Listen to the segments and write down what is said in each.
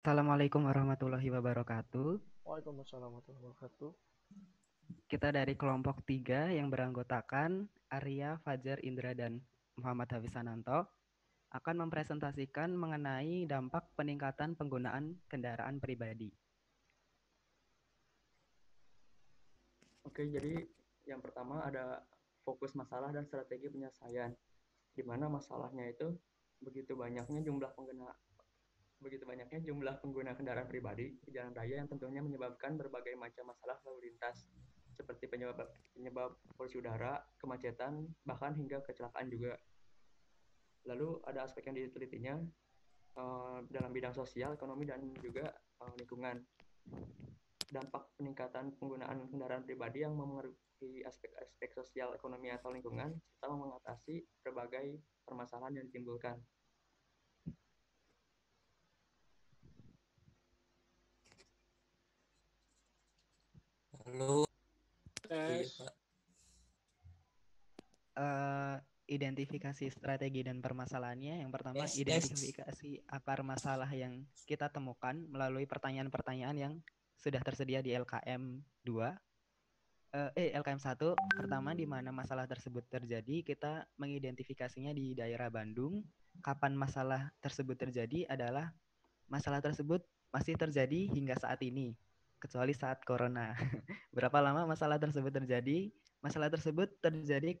Assalamualaikum warahmatullahi wabarakatuh. Waalaikumsalam warahmatullahi wabarakatuh. Kita dari kelompok 3 yang beranggotakan Arya, Fajar, Indra, dan Muhammad Hafiz Sananto akan mempresentasikan mengenai dampak peningkatan penggunaan kendaraan pribadi. Oke, jadi yang pertama ada fokus masalah dan strategi penyelesaian, di mana masalahnya itu begitu banyaknya jumlah pengguna begitu banyaknya jumlah pengguna kendaraan pribadi di jalan raya yang tentunya menyebabkan berbagai macam masalah lalu lintas, seperti penyebab polusi udara, kemacetan, bahkan hingga kecelakaan juga. Lalu ada aspek yang ditelitinya dalam bidang sosial, ekonomi, dan juga lingkungan. Dampak peningkatan penggunaan kendaraan pribadi yang memengaruhi aspek-aspek sosial, ekonomi, atau lingkungan, serta mengatasi berbagai permasalahan yang ditimbulkan. Halo, iya Tes. Pak. Eh, Identifikasi strategi dan permasalahannya. Yang pertama, Tes. identifikasi akar masalah yang kita temukan melalui pertanyaan-pertanyaan yang sudah tersedia di LKM 2. LKM 1 pertama di mana masalah tersebut terjadi, kita mengidentifikasinya di daerah Bandung. Kapan masalah tersebut terjadi adalah masalah tersebut masih terjadi hingga saat ini, kecuali saat corona. Berapa lama masalah tersebut terjadi? Masalah tersebut terjadi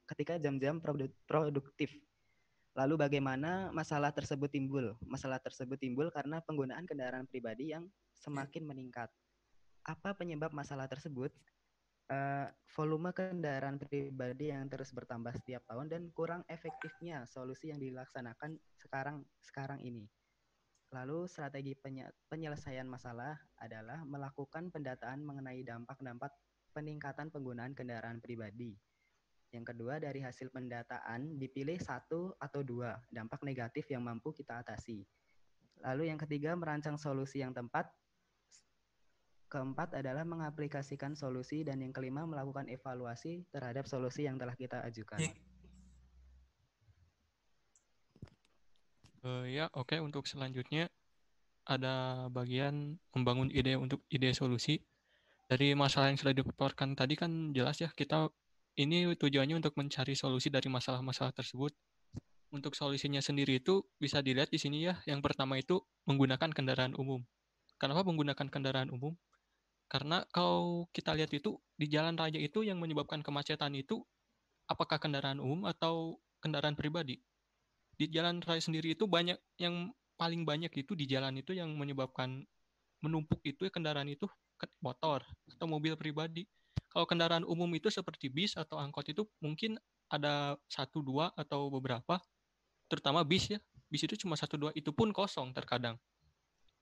ketika jam-jam produktif. Lalu bagaimana masalah tersebut timbul? Masalah tersebut timbul karena penggunaan kendaraan pribadi yang semakin meningkat. Apa penyebab masalah tersebut? Volume kendaraan pribadi yang terus bertambah setiap tahun dan kurang efektifnya solusi yang dilaksanakan sekarang ini. Lalu strategi penyelesaian masalah adalah melakukan pendataan mengenai dampak-dampak peningkatan penggunaan kendaraan pribadi. Yang kedua, dari hasil pendataan dipilih satu atau dua dampak negatif yang mampu kita atasi. Lalu yang ketiga, merancang solusi yang tepat. Keempat adalah mengaplikasikan solusi, dan yang kelima melakukan evaluasi terhadap solusi yang telah kita ajukan. Ya, oke. Untuk selanjutnya ada bagian membangun ide untuk ide solusi. Dari masalah yang sudah dipaparkan tadi kan jelas ya, kita ini tujuannya untuk mencari solusi dari masalah-masalah tersebut. Untuk solusinya sendiri itu bisa dilihat di sini ya. Yang pertama itu menggunakan kendaraan umum. Kenapa menggunakan kendaraan umum? Karena kalau kita lihat itu di jalan raya itu yang menyebabkan kemacetan itu apakah kendaraan umum atau kendaraan pribadi? Di jalan raya sendiri itu banyak yang paling banyak itu di jalan itu yang menyebabkan menumpuk itu ya kendaraan itu motor atau mobil pribadi. Kalau kendaraan umum itu seperti bis atau angkot itu mungkin ada satu dua atau beberapa, terutama bis ya. Bis itu cuma satu dua, itu pun kosong terkadang.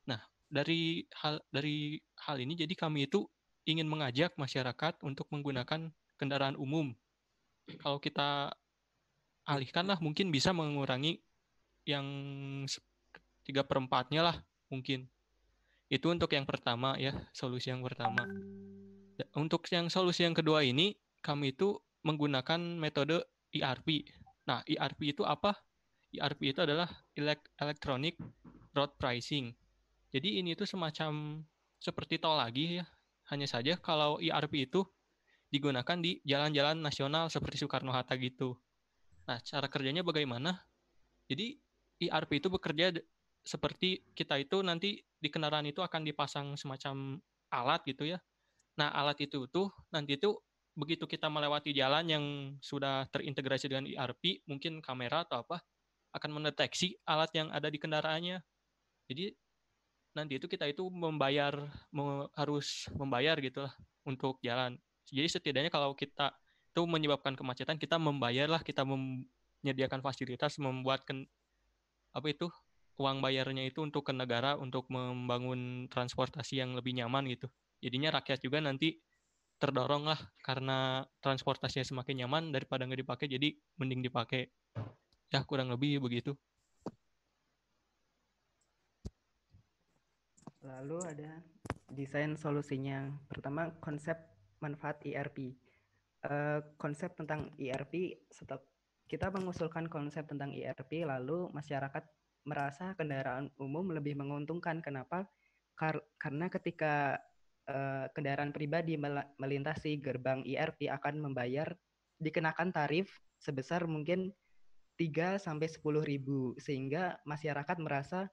Nah, dari hal ini jadi kami itu ingin mengajak masyarakat untuk menggunakan kendaraan umum. Kalau kita alihkanlah mungkin bisa mengurangi yang 3/4-nya lah mungkin. Itu untuk yang pertama ya, solusi yang pertama. Untuk yang solusi yang kedua ini, kami itu menggunakan metode ERP. Nah, ERP itu apa? ERP itu adalah Electronic Road Pricing. Jadi ini tuh semacam seperti tol lagi ya. Hanya saja kalau ERP itu digunakan di jalan-jalan nasional seperti Soekarno-Hatta gitu. Nah, cara kerjanya bagaimana? Jadi ERP itu bekerja seperti kita itu nanti di kendaraan itu akan dipasang semacam alat gitu ya. Nah, alat itu tuh nanti itu begitu kita melewati jalan yang sudah terintegrasi dengan ERP, mungkin kamera atau apa, akan mendeteksi alat yang ada di kendaraannya. Jadi nanti itu kita itu harus membayar gitu lah untuk jalan. Jadi setidaknya kalau kita itu menyebabkan kemacetan, kita membayar lah, kita menyediakan fasilitas, membuat apa itu uang bayarnya itu untuk ke negara untuk membangun transportasi yang lebih nyaman gitu. Jadinya rakyat juga nanti terdorong lah karena transportasinya semakin nyaman daripada nggak dipakai, jadi mending dipakai. Ya kurang lebih begitu. Lalu ada desain solusinya. Pertama, konsep manfaat ERP. Konsep tentang ERP, kita mengusulkan konsep tentang ERP, lalu masyarakat merasa kendaraan umum lebih menguntungkan. Kenapa? Karena ketika kendaraan pribadi melintasi gerbang IRP akan dikenakan tarif sebesar mungkin 3 sampai 10 ribu, sehingga masyarakat merasa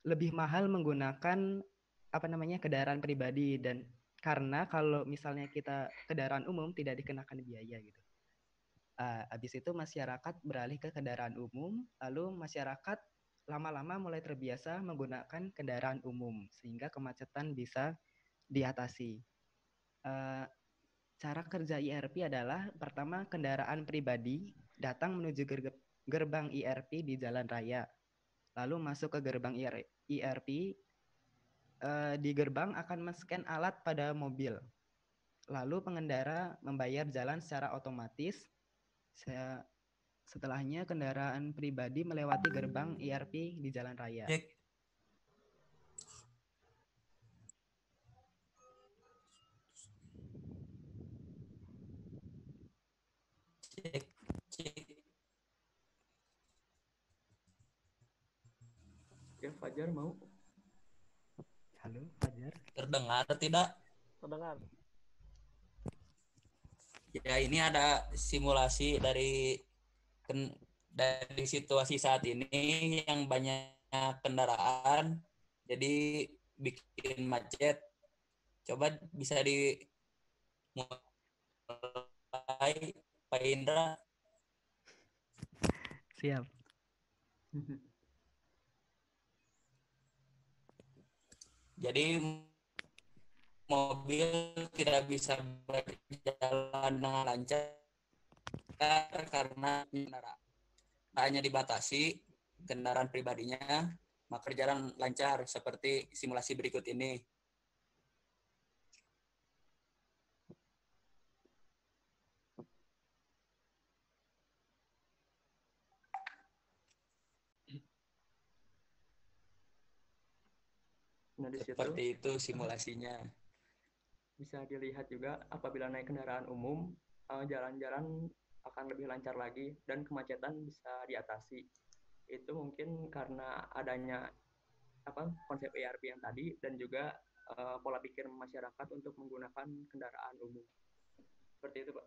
lebih mahal menggunakan kendaraan pribadi. Dan karena kalau misalnya kita kendaraan umum tidak dikenakan biaya gitu. Habis itu masyarakat beralih ke kendaraan umum, lalu masyarakat lama-lama mulai terbiasa menggunakan kendaraan umum sehingga kemacetan bisa diatasi. Cara kerja IRP adalah pertama, kendaraan pribadi datang menuju gerbang IRP di jalan raya, lalu masuk ke gerbang IRP. Di gerbang akan men-scan alat pada mobil, lalu pengendara membayar jalan secara otomatis. Setelahnya kendaraan pribadi melewati gerbang IRP di jalan raya. Cek. Oke, Fajar mau? Halo, Fajar. Terdengar tidak? Terdengar. Ya, ini ada simulasi dari situasi saat ini yang banyak kendaraan, jadi bikin macet. Coba bisa dimulai, Pak Indra. Siap. Jadi mobil tidak bisa berjalan dengan lancar karena kendaraan hanya dibatasi kendaraan pribadinya, maka berjalan lancar seperti simulasi berikut ini. Nah, di situ Seperti itu simulasinya. bisa dilihat juga apabila naik kendaraan umum, jalan-jalan akan lebih lancar lagi dan kemacetan bisa diatasi. Itu mungkin karena adanya konsep ERP yang tadi dan juga pola pikir masyarakat untuk menggunakan kendaraan umum. Seperti itu, Pak.